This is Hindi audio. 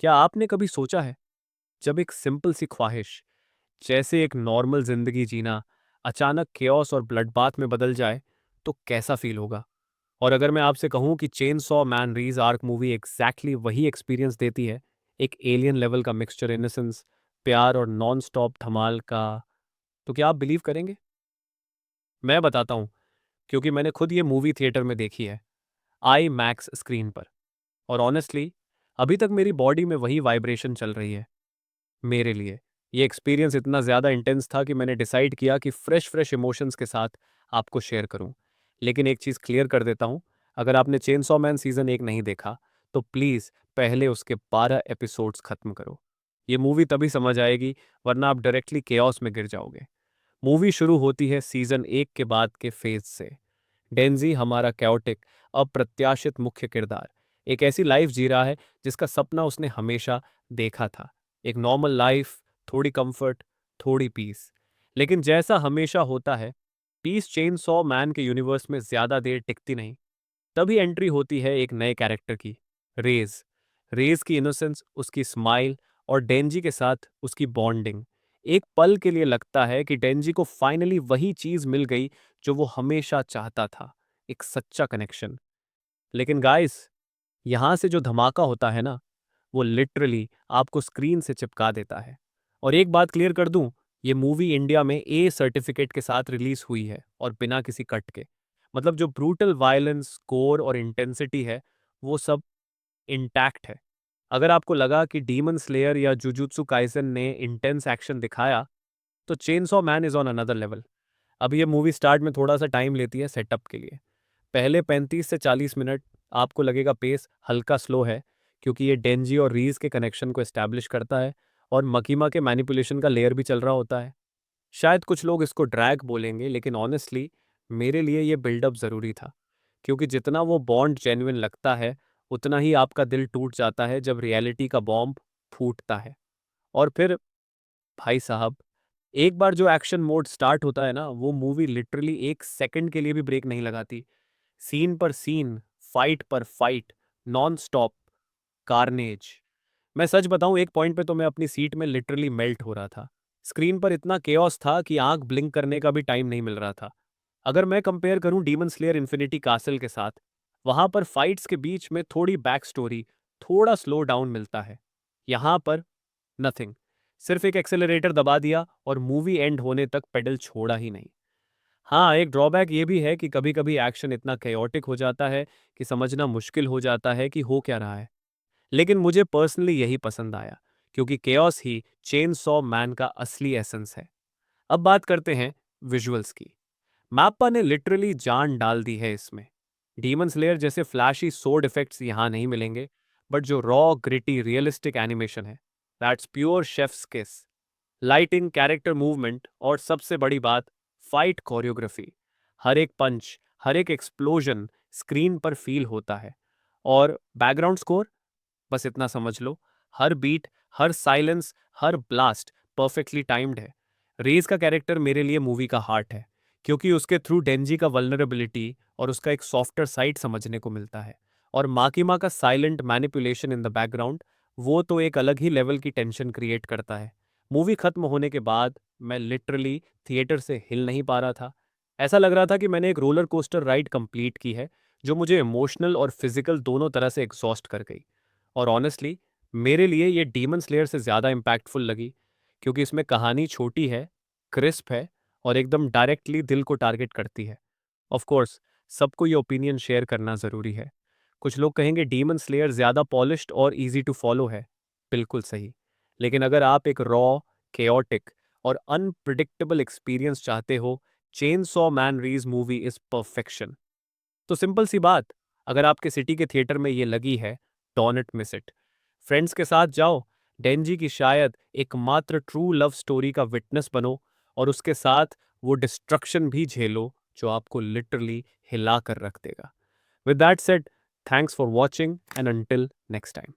क्या आपने कभी सोचा है, जब एक सिंपल सी ख्वाहिश, जैसे एक नॉर्मल जिंदगी जीना, अचानक केओस और ब्लडबाथ में बदल जाए, तो कैसा फील होगा? और अगर मैं आपसे कहूं कि chainsaw man Reze arc movie exactly वही एक्सपीरियंस देती है, एक एलियन लेवल का मिक्सचर, इनोसेंस, प्यार और नॉन स्टॉप धमाल का, तो क्या आप बिलीव करेंगे? मैं बताता हूं, क्योंकि मैंने खुद ये मूवी थिएटर में देखी है, आई मैक्स स्क्रीन पर। और ऑनेस्टली, अभी तक मेरी बॉडी में वही वाइब्रेशन चल रही है। मेरे लिए ये एक्सपीरियंस इतना ज़्यादा इंटेंस था कि मैंने डिसाइड किया कि फ्रेश फ्रेश इमोशंस के साथ आपको शेयर करूं। लेकिन एक चीज़ क्लियर कर देता हूं, अगर आपने चेन सॉ मैन सीज़न 1 नहीं देखा, तो प्लीज़ पहले उसके 12 एपिसोड्स खत्म करो। ये मूवी तभी समझ आएगी, वरना आप डायरेक्टली केओस में गिर जाओगे। मूवी शुरू होती है सीज़न 1 के बाद के फेज से। डेंजी, हमारा कैओटिक, अप्रत्याशित मुख्य किरदार, एक ऐसी लाइफ जी रहा है जिसका सपना उसने हमेशा देखा था। एक नॉर्मल लाइफ, थोड़ी कंफर्ट, थोड़ी पीस। लेकिन जैसा हमेशा होता है, पीस चेन सॉ मैन के यूनिवर्स में ज्यादा देर टिकती नहीं। तभी एंट्री होती है एक नए कैरेक्टर की, रेज। रेज की इनोसेंस, उसकी स्माइल और डेंजी के साथ उसकी बॉन्डिंग। एक पल के लिए लगता है कि डेंजी को फाइनली वही चीज मिल गई जो वो हमेशा चाहता था, एक सच्चा कनेक्शन। लेकिन गाइस, यहां से जो धमाका होता है ना, वो लिटरली आपको स्क्रीन से चिपका देता है। और एक बात क्लियर कर दूं, ये मूवी इंडिया में सर्टिफिकेट के साथ रिलीज हुई है और बिना किसी कट के। मतलब जो ब्रूटल वायलेंस, कोर और इंटेंसिटी है, वो सब इंटैक्ट है। अगर आपको लगा कि डीमन स्लेयर या जुजुत्सु काइसन ने इंटेंस एक्शन दिखाया, तो chainsaw man is on another level. अब ये मूवी स्टार्ट में थोड़ा सा टाइम लेती है सेटअप के लिए। पहले 35 से 40 मिनट आपको लगेगा पेस हल्का स्लो है, क्योंकि ये डेंजी और रीज के कनेक्शन को एस्टैब्लिश करता है और मकीमा के मैनिपुलेशन का लेयर भी चल रहा होता है। शायद कुछ लोग इसको ड्रैग बोलेंगे, लेकिन ऑनेस्टली मेरे लिए ये बिल्डअप ज़रूरी था। क्योंकि जितना वो बॉन्ड जेन्युइन लगता है, उतना ही आपका दिल टूट जाता है जब रियलिटी का बॉम्ब फूटता है। और फिर भाई साहब, एक बार जो एक्शन मोड स्टार्ट होता है ना, वो मूवी लिटरली एक सेकंड के लिए भी ब्रेक नहीं लगाती। सीन पर सीन, फाइट पर फाइट, नॉन स्टॉप कार्नेज। मैं सच बताऊं, एक पॉइंट पे तो मैं अपनी सीट में लिटरली मेल्ट हो रहा था। स्क्रीन पर इतना केओस था कि आंख ब्लिंक करने का भी टाइम नहीं मिल रहा था। अगर मैं कंपेयर करूं डीमन स्लेयर इन्फिनिटी कासल के साथ, वहां पर फाइट्स के बीच में थोड़ी बैक स्टोरी, थोड़ा स्लो डाउन मिलता है। यहां पर नथिंग। सिर्फ एक एक्सेलरेटर दबा दिया और मूवी एंड होने तक पेडल छोड़ा ही नहीं। हाँ, एक ड्रॉबैक ये भी है कि कभी कभी एक्शन इतना केयोटिक हो जाता है कि समझना मुश्किल हो जाता है कि हो क्या रहा है। लेकिन मुझे पर्सनली यही पसंद आया, क्योंकि केओस ही चेन सॉ मैन का असली एसेंस है। अब बात करते हैं विजुअल्स की। मैप्पा ने लिटरली जान डाल दी है इसमें। डीमन स्लेयर जैसे फ्लैशी सोर्ड इफेक्ट्स यहां नहीं मिलेंगे, बट जो रॉ ग्रिटी रियलिस्टिक एनिमेशन है, दैट्स प्योर शेफ्स किस। लाइटिंग, कैरेक्टर मूवमेंट और सबसे बड़ी बात, फाइट कोरियोग्राफी। हर एक पंच, हर एक एक्सप्लोजन स्क्रीन पर फील होता है। और बैकग्राउंड स्कोर, बस इतना समझ लो, हर बीट, हर साइलेंस, हर ब्लास्ट परफेक्टली टाइम्ड है। रेज का कैरेक्टर मेरे लिए मूवी का हार्ट है, क्योंकि उसके थ्रू डेंजी का वल्नरेबिलिटी और उसका एक सॉफ्टर साइड समझने को मिलता है। और माकिमा का silent manipulation in the background, वो तो एक अलग ही लेवल की टेंशन क्रिएट करता है। मूवी खत्म होने के बाद मैं लिटरली थिएटर से हिल नहीं पा रहा था। ऐसा लग रहा था कि मैंने एक रोलर कोस्टर राइड कंप्लीट की है, जो मुझे इमोशनल और फिजिकल दोनों तरह से एग्जॉस्ट कर गई। और ऑनेस्टली, मेरे लिए ये डीमन स्लेयर से ज़्यादा इम्पैक्टफुल लगी, क्योंकि इसमें कहानी छोटी है, क्रिस्प है और एकदम डायरेक्टली दिल को टारगेट करती है। ऑफ कोर्स, सबको ये ओपिनियन शेयर करना ज़रूरी है। कुछ लोग कहेंगे डीमन स्लेयर ज़्यादा पॉलिश्ड और इजी टू फॉलो है। बिल्कुल सही। लेकिन अगर आप एक रॉ, केओटिक और अनप्रिडिक्टेबल एक्सपीरियंस चाहते हो, chainsaw man Reze movie is perfection. तो सिंपल सी बात, अगर आपके सिटी के थिएटर में ये लगी है, डोंट मिस इट। फ्रेंड्स के साथ जाओ, डेंजी की शायद एकमात्र ट्रू लव स्टोरी का विटनेस बनो, और उसके साथ वो डिस्ट्रक्शन भी झेलो जो आपको लिटरली हिला कर रख देगा। With that said, thanks for watching and until next time.